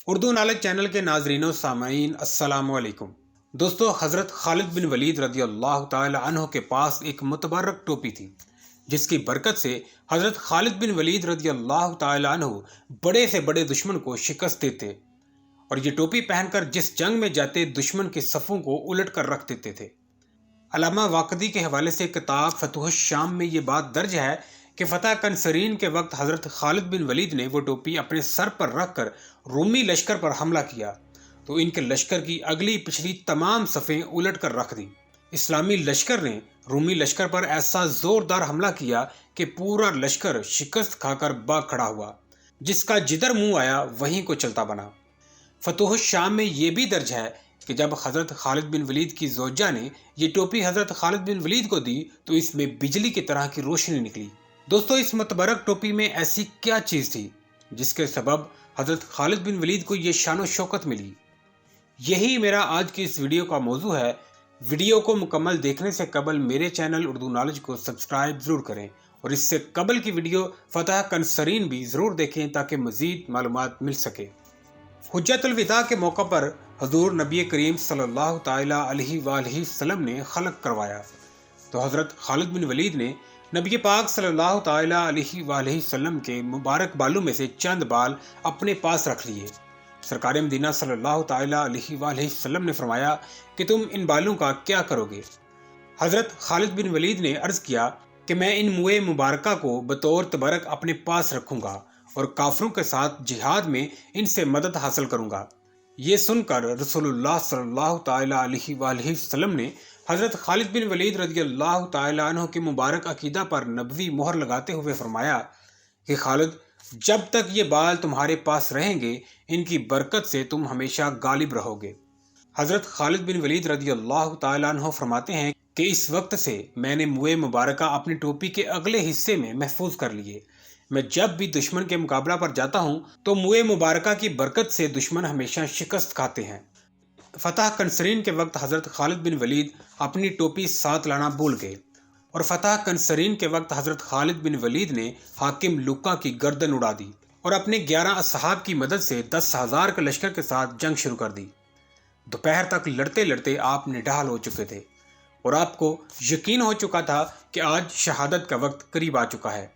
Urdu knowledge channel کے ناظرین و سامعین السلام علیکم دوستو، حضرت خالد بن ولید رضی اللہ تعالی عنہ کے پاس ایک متبرک ٹوپی تھی جس کی برکت سے حضرت خالد بن ولید رضی اللہ تعالی عنہ بڑے سے بڑے دشمن کو شکست دیتے اور یہ ٹوپی پہن کر جس جنگ میں جاتے دشمن کے صفوں کو الٹ کر رکھ دیتے تھے۔ علامہ واقدی کے حوالے سے کتاب فتوح الشام میں یہ بات درج ہے کہ فتح کنسرین کے وقت حضرت خالد بن ولید نے وہ ٹوپی اپنے سر پر رکھ کر رومی لشکر پر حملہ کیا تو ان کے لشکر کی اگلی پچھلی تمام صفیں الٹ کر رکھ دیں۔ اسلامی لشکر نے رومی لشکر پر ایسا زوردار حملہ کیا کہ پورا لشکر شکست کھا کر باغ کھڑا ہوا، جس کا جدھر منہ آیا وہیں کو چلتا بنا۔ فتوح الشام میں یہ بھی درج ہے کہ جب حضرت خالد بن ولید کی زوجہ نے یہ ٹوپی حضرت خالد بن ولید کو دی تو اس میں بجلی کی طرح کی روشنی نکلی۔ دوستو، اس متبرک ٹوپی میں ایسی کیا چیز تھی جس کے سبب حضرت خالد بن ولید کو یہ شان و شوکت ملی؟ یہی میرا آج کی اس ویڈیو کا موضوع ہے۔ ویڈیو کو مکمل دیکھنے سے قبل میرے چینل اردو نالج کو سبسکرائب ضرور کریں اور اس سے قبل کی ویڈیو فتح کنسرین بھی ضرور دیکھیں تاکہ مزید معلومات مل سکے۔ حجت الوداع کے موقع پر حضور نبی کریم صلی اللہ تعالی علیہ وآلہ وسلم نے خلق کروایا تو حضرت خالد بن ولید نے نبی پاک صلی اللہ تعالی علیہ وآلہ وسلم کے مبارک بالوں میں سے چند بال اپنے پاس رکھ لیے۔ سرکار مدینہ صلی اللہ تعالی علیہ وآلہ وسلم نے فرمایا کہ تم ان بالوں کا کیا کرو گے؟ حضرت خالد بن ولید نے عرض کیا کہ میں ان موئے مبارکہ کو بطور تبرک اپنے پاس رکھوں گا اور کافروں کے ساتھ جہاد میں ان سے مدد حاصل کروں گا۔ یہ سن کر رسول اللہ صلی اللہ تعالی علیہ وآلہ وسلم نے حضرت خالد بن ولید رضی اللہ تعالی عنہ کے مبارک عقیدہ پر نبوی مہر لگاتے ہوئے فرمایا کہ خالد، جب تک یہ بال تمہارے پاس رہیں گے ان کی برکت سے تم ہمیشہ غالب رہو گے۔ حضرت خالد بن ولید رضی اللہ تعالی عنہ فرماتے ہیں کہ اس وقت سے میں نے موئے مبارکہ اپنی ٹوپی کے اگلے حصے میں محفوظ کر لیے۔ میں جب بھی دشمن کے مقابلہ پر جاتا ہوں تو موئے مبارکہ کی برکت سے دشمن ہمیشہ شکست کھاتے ہیں۔ فتح کنسرین کے وقت حضرت خالد بن ولید اپنی ٹوپی ساتھ لانا بھول گئے اور فتح کنسرین کے وقت حضرت خالد بن ولید نے حاکم لوکا کی گردن اڑا دی اور اپنے 11 اصحاب کی مدد سے 10,000 کے لشکر کے ساتھ جنگ شروع کر دی۔ دوپہر تک لڑتے لڑتے آپ نڈال ہو چکے تھے اور آپ کو یقین ہو چکا تھا کہ آج شہادت کا وقت قریب آ چکا ہے۔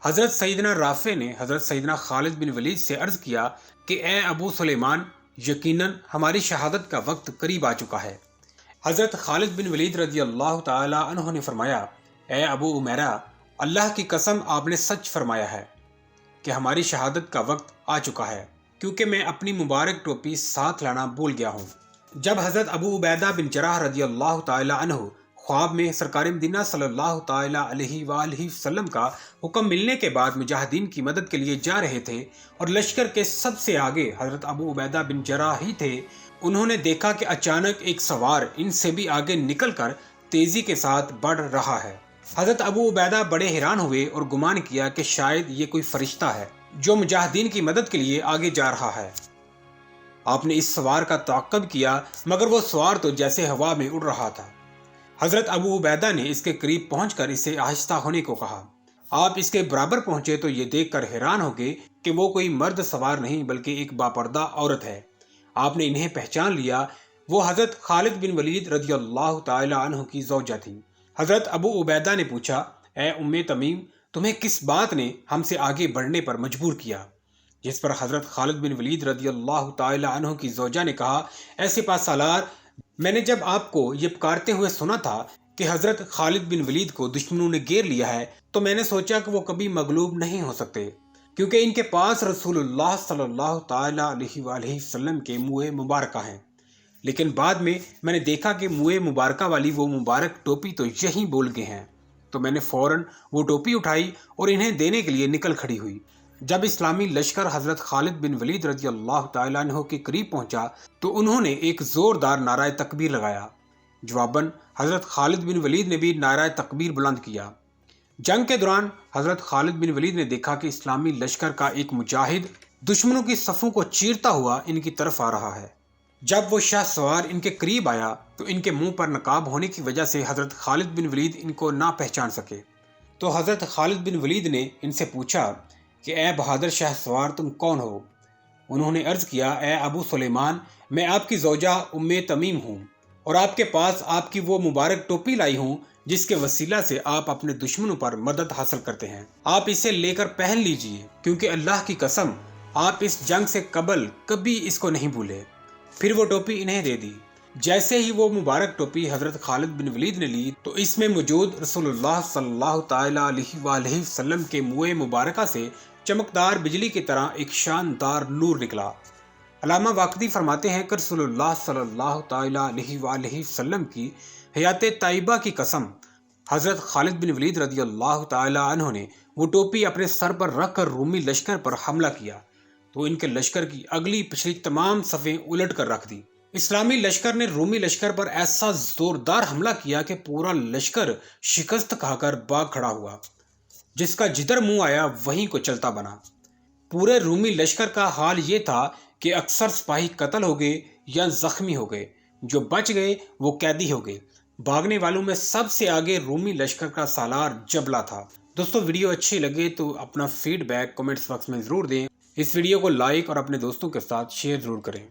حضرت سیدنا رافع نے حضرت سیدنا خالد بن ولید سے عرض کیا کہ اے ابو سلیمان، یقیناً ہماری شہادت کا وقت قریب آ چکا ہے۔ حضرت خالد بن ولید رضی اللہ تعالی عنہ نے فرمایا، اے ابو عمیرہ، اللہ کی قسم آپ نے سچ فرمایا ہے کہ ہماری شہادت کا وقت آ چکا ہے، کیونکہ میں اپنی مبارک ٹوپی ساتھ لانا بھول گیا ہوں۔ جب حضرت ابو عبیدہ بن جراح رضی اللہ تعالی عنہ خواب میں سرکار مدینہ صلی اللہ تعالی علیہ وآلہ وسلم کا حکم ملنے کے بعد مجاہدین کی مدد کے لیے جا رہے تھے اور لشکر کے سب سے آگے حضرت ابو عبیدہ بن جراح ہی تھے، انہوں نے دیکھا کہ اچانک ایک سوار ان سے بھی آگے نکل کر تیزی کے ساتھ بڑھ رہا ہے۔ حضرت ابو عبیدہ بڑے حیران ہوئے اور گمان کیا کہ شاید یہ کوئی فرشتہ ہے جو مجاہدین کی مدد کے لیے آگے جا رہا ہے۔ آپ نے اس سوار کا تعقب کیا مگر وہ سوار تو جیسے ہوا میں اڑ رہا تھا۔ حضرت ابو عبیدہ نے اس کے قریب پہنچ کر اسے آہستہ ہونے کو کہا۔ آپ اس کے برابر پہنچے تو یہ دیکھ کر حیران ہو گئے کہ وہ کوئی مرد سوار نہیں بلکہ ایک باپردہ عورت ہے۔ آپ نے انہیں پہچان لیا، وہ حضرت خالد بن ولید رضی اللہ تعالی عنہ کی زوجہ تھی۔ حضرت ابو عبیدہ نے پوچھا، اے ام تمیم، تمہیں کس بات نے ہم سے آگے بڑھنے پر مجبور کیا؟ جس پر حضرت خالد بن ولید رضی اللہ تعالی عنہ کی زوجہ نے کہا، اے سپہ سالار، میں نے جب آپ کو یہ پکارتے ہوئے سنا تھا کہ حضرت خالد بن ولید کو دشمنوں نے گھیر لیا ہے تو میں نے سوچا کہ وہ کبھی مغلوب نہیں ہو سکتے، کیونکہ ان کے پاس رسول اللہ صلی اللہ تعالی علیہ وآلہ وسلم کے موئے مبارکہ ہیں۔ لیکن بعد میں نے دیکھا کہ موئے مبارکہ والی وہ مبارک ٹوپی تو یہیں بول گئے ہیں، تو میں نے فوراً وہ ٹوپی اٹھائی اور انہیں دینے کے لیے نکل کھڑی ہوئی۔ جب اسلامی لشکر حضرت خالد بن ولید رضی اللہ تعالی عنہ کے قریب پہنچا تو انہوں نے ایک زوردار نعرہ تکبیر لگایا۔ جواباً حضرت خالد بن ولید نے بھی نعرہ تکبیر بلند کیا۔ جنگ کے دوران حضرت خالد بن ولید نے دیکھا کہ اسلامی لشکر کا ایک مجاہد دشمنوں کی صفوں کو چیرتا ہوا ان کی طرف آ رہا ہے۔ جب وہ شاہ سوار ان کے قریب آیا تو ان کے منہ پر نقاب ہونے کی وجہ سے حضرت خالد بن ولید ان کو نہ پہچان سکے، تو حضرت خالد بن ولید نے ان سے پوچھا کہ اے بہادر شاہ سوار، تم کون ہو؟ انہوں نے عرض کیا، اے ابو سلیمان، میں آپ کی زوجہ ام تمیم ہوں اور آپ کے پاس آپ کی وہ مبارک ٹوپی لائی ہوں جس کے وسیلہ سے آپ اپنے دشمنوں پر مدد حاصل کرتے ہیں۔ آپ اسے لے کر پہن لیجئے، کیونکہ اللہ کی قسم آپ اس جنگ سے قبل کبھی اس کو نہیں بھولے۔ پھر وہ ٹوپی انہیں دے دی۔ جیسے ہی وہ مبارک ٹوپی حضرت خالد بن ولید نے لی تو اس میں موجود رسول اللہ صلی اللہ تعالی علیہ وآلہ وسلم کے منہ مبارکہ سے چمکدار بجلی کی طرح ایک شاندار نور نکلا۔ علامہ واقدی فرماتے ہیں کہ رسول اللہ صلی اللہ تعالی علیہ وآلہ وسلم کی حیات طیبہ کی قسم، حضرت خالد بن ولید رضی اللہ تعالی عنہ نے وہ ٹوپی اپنے سر پر رکھ کر رومی لشکر پر حملہ کیا تو ان کے لشکر کی اگلی پچھلی تمام صفیں الٹ کر رکھ دی۔ اسلامی لشکر نے رومی لشکر پر ایسا زوردار حملہ کیا کہ پورا لشکر شکست کھا کر بھاگ کھڑا ہوا، جس کا جدھر منہ آیا وہیں کو چلتا بنا۔ پورے رومی لشکر کا حال یہ تھا کہ اکثر سپاہی قتل ہو گئے یا زخمی ہو گئے، جو بچ گئے وہ قیدی ہو گئے۔ بھاگنے والوں میں سب سے آگے رومی لشکر کا سالار جبلہ تھا۔ دوستو ویڈیو اچھی لگے تو اپنا فیڈ بیک کمنٹس باکس میں ضرور دیں۔ اس ویڈیو کو لائک اور اپنے دوستوں کے ساتھ شیئر ضرور کریں۔